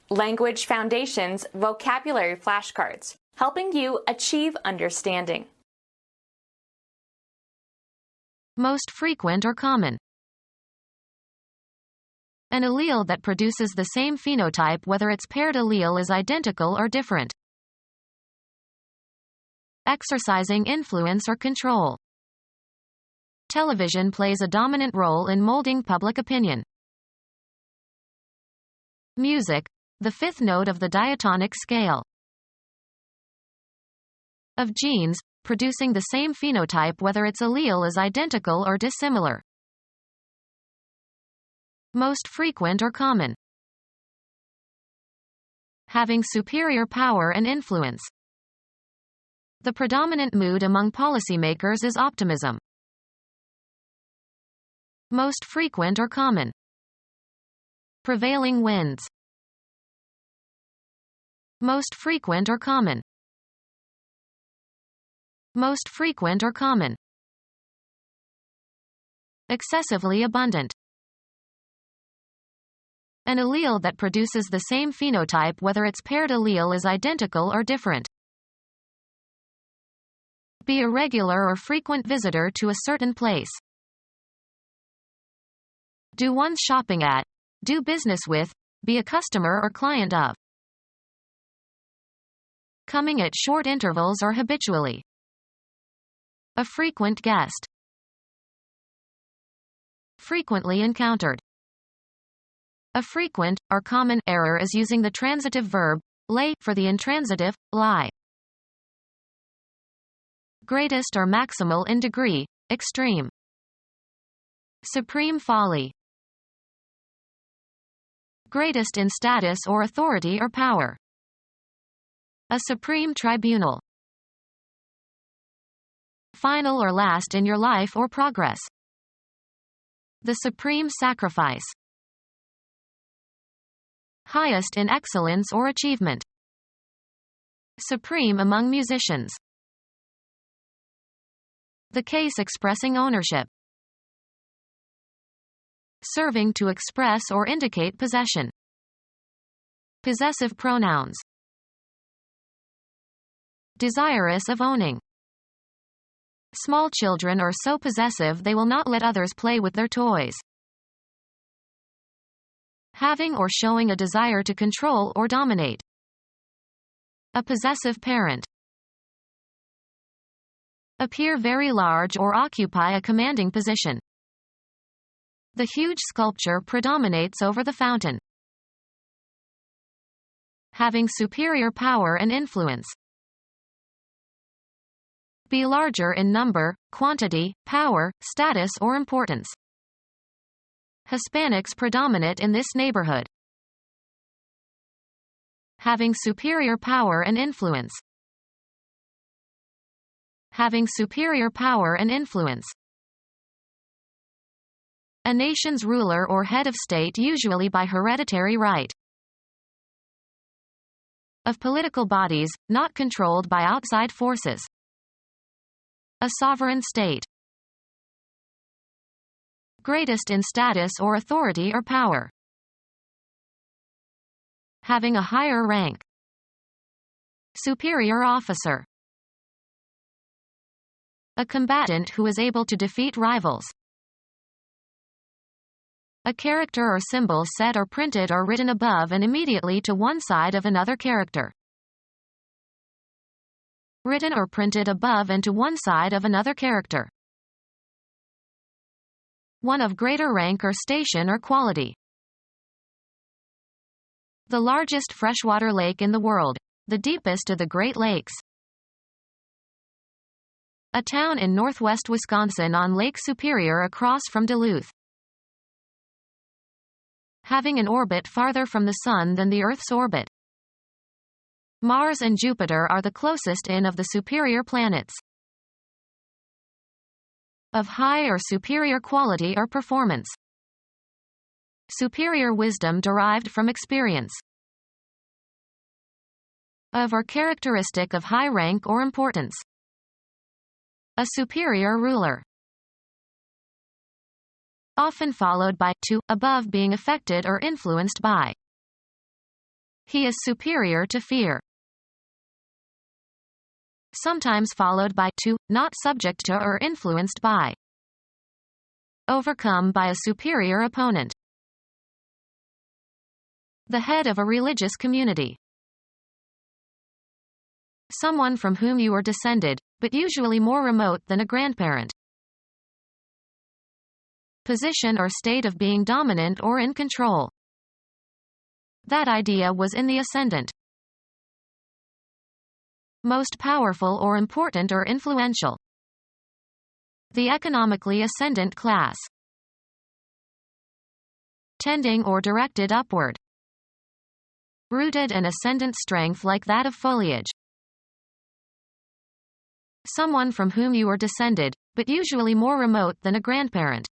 Language Foundations Vocabulary Flashcards, helping you achieve understanding. Most frequent or common. An allele that produces the same phenotype whether its paired allele is identical or different. Exercising influence or control. Television plays a dominant role in molding public opinion. Music, the fifth note of the diatonic scale. Of genes, producing the same phenotype whether its allele is identical or dissimilar. Most frequent or common. Having superior power and influence. The predominant mood among policymakers is optimism. Most frequent or common. Prevailing winds. Most frequent or common. Most frequent or common. Excessively abundant. An allele that produces the same phenotype whether its paired allele is identical or different. Be a regular or frequent visitor to a certain place. Do one's shopping at. Do business with. Be a customer or client of. Coming at short intervals or habitually. A frequent guest. Frequently encountered. A frequent, or common, error is using the transitive verb, lay, for the intransitive, lie. Greatest or maximal in degree, extreme. Supreme folly. Greatest in status or authority or power. A supreme tribunal. Final or last in your life or progress. The supreme sacrifice. Highest in excellence or achievement. Supreme among musicians. The case expressing ownership. Serving to express or indicate possession. Possessive pronouns. Desirous of owning. Small children are so possessive they will not let others play with their toys. Having or showing a desire to control or dominate. A possessive parent. Appear very large or occupy a commanding position. The huge sculpture predominates over the fountain. Having superior power and influence. Be larger in number, quantity, power, status or importance. Hispanics predominate in this neighborhood. Having superior power and influence. Having superior power and influence. A nation's ruler or head of state, usually by hereditary right. Of political bodies, not controlled by outside forces. A sovereign state. Greatest in status or authority or power. Having a higher rank. Superior officer. A combatant who is able to defeat rivals. A character or symbol set or printed or written above and immediately to one side of another character. Written or printed above and to one side of another character. One of greater rank or station or quality. The largest freshwater lake in the world, the deepest of the Great Lakes. A town in northwest Wisconsin on Lake Superior across from Duluth. Having an orbit farther from the Sun than the Earth's orbit. Mars and Jupiter are the closest in of the superior planets. Of high or superior quality or performance. Superior wisdom derived from experience. Of or characteristic of high rank or importance. A superior ruler. Often followed by to, above being affected or influenced by. He is superior to fear. Sometimes followed by to, not subject to or influenced by. Overcome by a superior opponent. The head of a religious community. Someone from whom you are descended, but usually more remote than a grandparent. Position or state of being dominant or in control. That idea was in the ascendant. Most powerful or important or influential. The economically ascendant class. Tending or directed upward. Rooted and ascendant strength like that of foliage. Someone from whom you are descended, but usually more remote than a grandparent.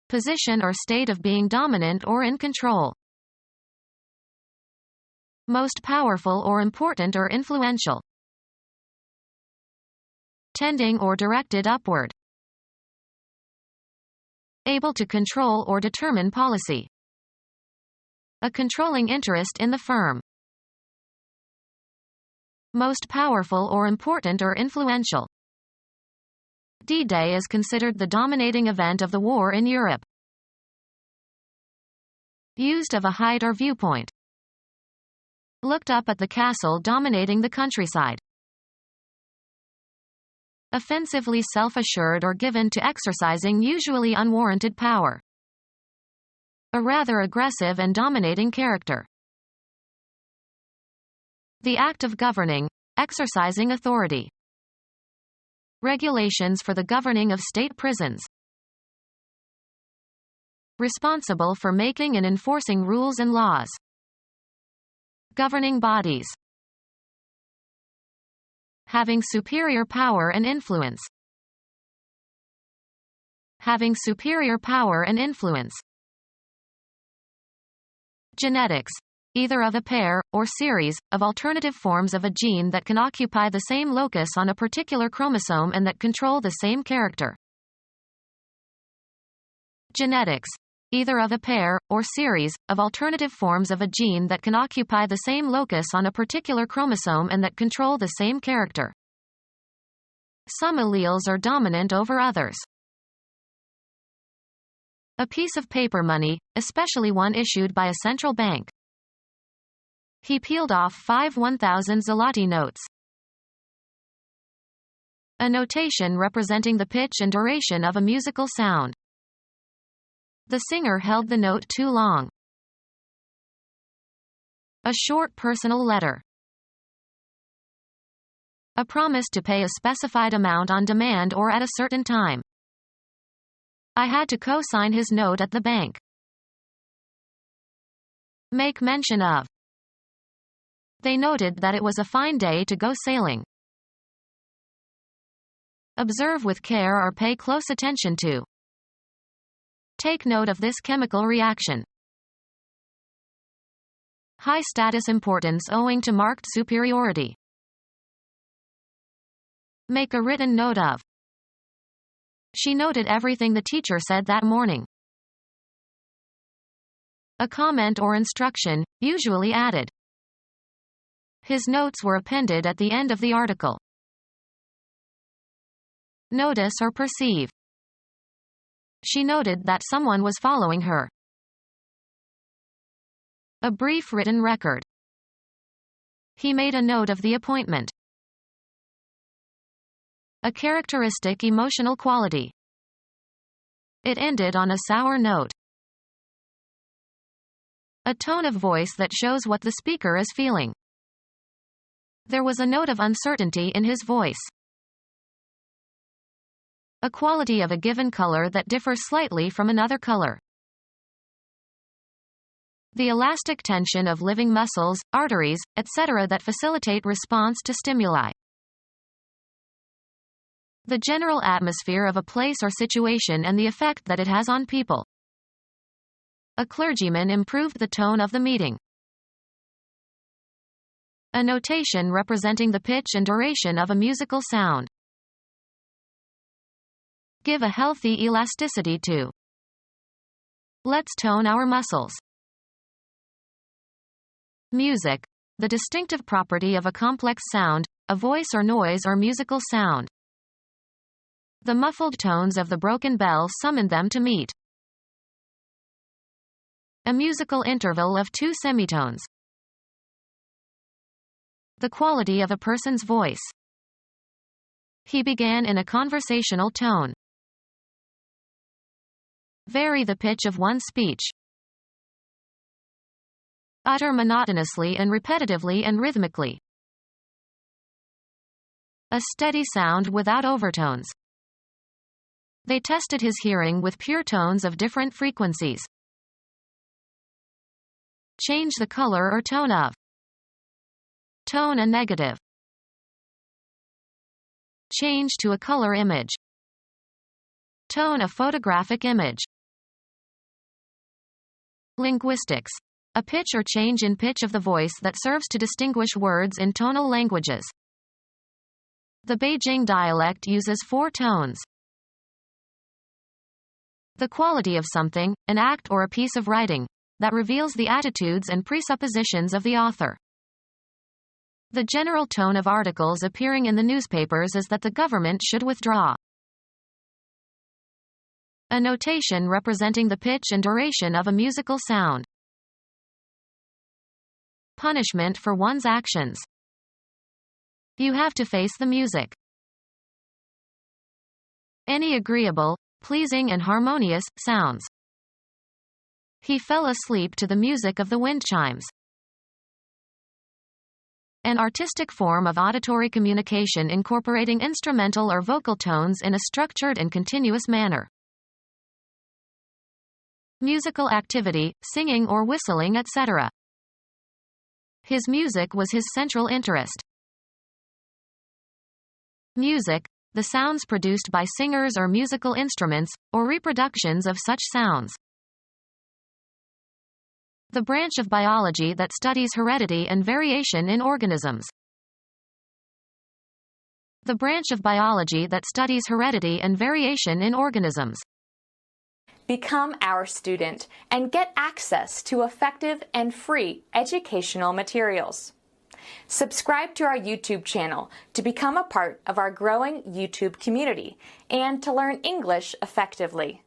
Position or state of being dominant or in control. Most powerful or important or influential. Tending or directed upward. Able to control or determine policy. A controlling interest in the firm. Most powerful or important or influential. D-Day is considered the dominating event of the war in Europe. Used of a height or viewpoint. Looked up at the castle dominating the countryside. Offensively self-assured or given to exercising usually unwarranted power. A rather aggressive and dominating character. The act of governing, exercising authority. Regulations for the governing of state prisons. Responsible for making and enforcing rules and laws. Governing bodies. Having superior power and influence. Having superior power and influence. Genetics. Either of a pair, or series, of alternative forms of a gene that can occupy the same locus on a particular chromosome and that control the same character. Genetics. Either of a pair, or series, of alternative forms of a gene that can occupy the same locus on a particular chromosome and that control the same character. Some alleles are dominant over others. A piece of paper money, especially one issued by a central bank. He peeled off 5 1,000 zloty notes. A notation representing the pitch and duration of a musical sound. The singer held the note too long. A short personal letter. A promise to pay a specified amount on demand or at a certain time. I had to co-sign his note at the bank. Make mention of. They noted that it was a fine day to go sailing. Observe with care or pay close attention to. Take note of this chemical reaction. High status importance owing to marked superiority. Make a written note of. She noted everything the teacher said that morning. A comment or instruction, usually added. His notes were appended at the end of the article. Notice or perceive. She noted that someone was following her. A brief written record. He made a note of the appointment. A characteristic emotional quality. It ended on a sour note. A tone of voice that shows what the speaker is feeling. There was a note of uncertainty in his voice. A quality of a given color that differs slightly from another color. The elastic tension of living muscles, arteries, etc. that facilitate response to stimuli. The general atmosphere of a place or situation and the effect that it has on people. A clergyman improved the tone of the meeting. A notation representing the pitch and duration of a musical sound. Give a healthy elasticity to. Let's tone our muscles. Music, the distinctive property of a complex sound, a voice or noise or musical sound. The muffled tones of the broken bell summoned them to meet. A musical interval of 2 semitones. The quality of a person's voice. He began in a conversational tone. Vary the pitch of one's speech. Utter monotonously and repetitively and rhythmically. A steady sound without overtones. They tested his hearing with pure tones of different frequencies. Change the color or tone of. Tone a negative. Change to a color image. Tone a photographic image. Linguistics. A pitch or change in pitch of the voice that serves to distinguish words in tonal languages. The Beijing dialect uses 4 tones. The quality of something, an act or a piece of writing, that reveals the attitudes and presuppositions of the author. The general tone of articles appearing in the newspapers is that the government should withdraw. A notation representing the pitch and duration of a musical sound. Punishment for one's actions. You have to face the music. Any agreeable, pleasing and harmonious sounds. He fell asleep to the music of the wind chimes. An artistic form of auditory communication incorporating instrumental or vocal tones in a structured and continuous manner. Musical activity, singing or whistling, etc. His music was his central interest. Music, the sounds produced by singers or musical instruments, or reproductions of such sounds. The branch of biology that studies heredity and variation in organisms. The branch of biology that studies heredity and variation in organisms. Become our student and get access to effective and free educational materials. Subscribe to our YouTube channel to become a part of our growing YouTube community and to learn English effectively.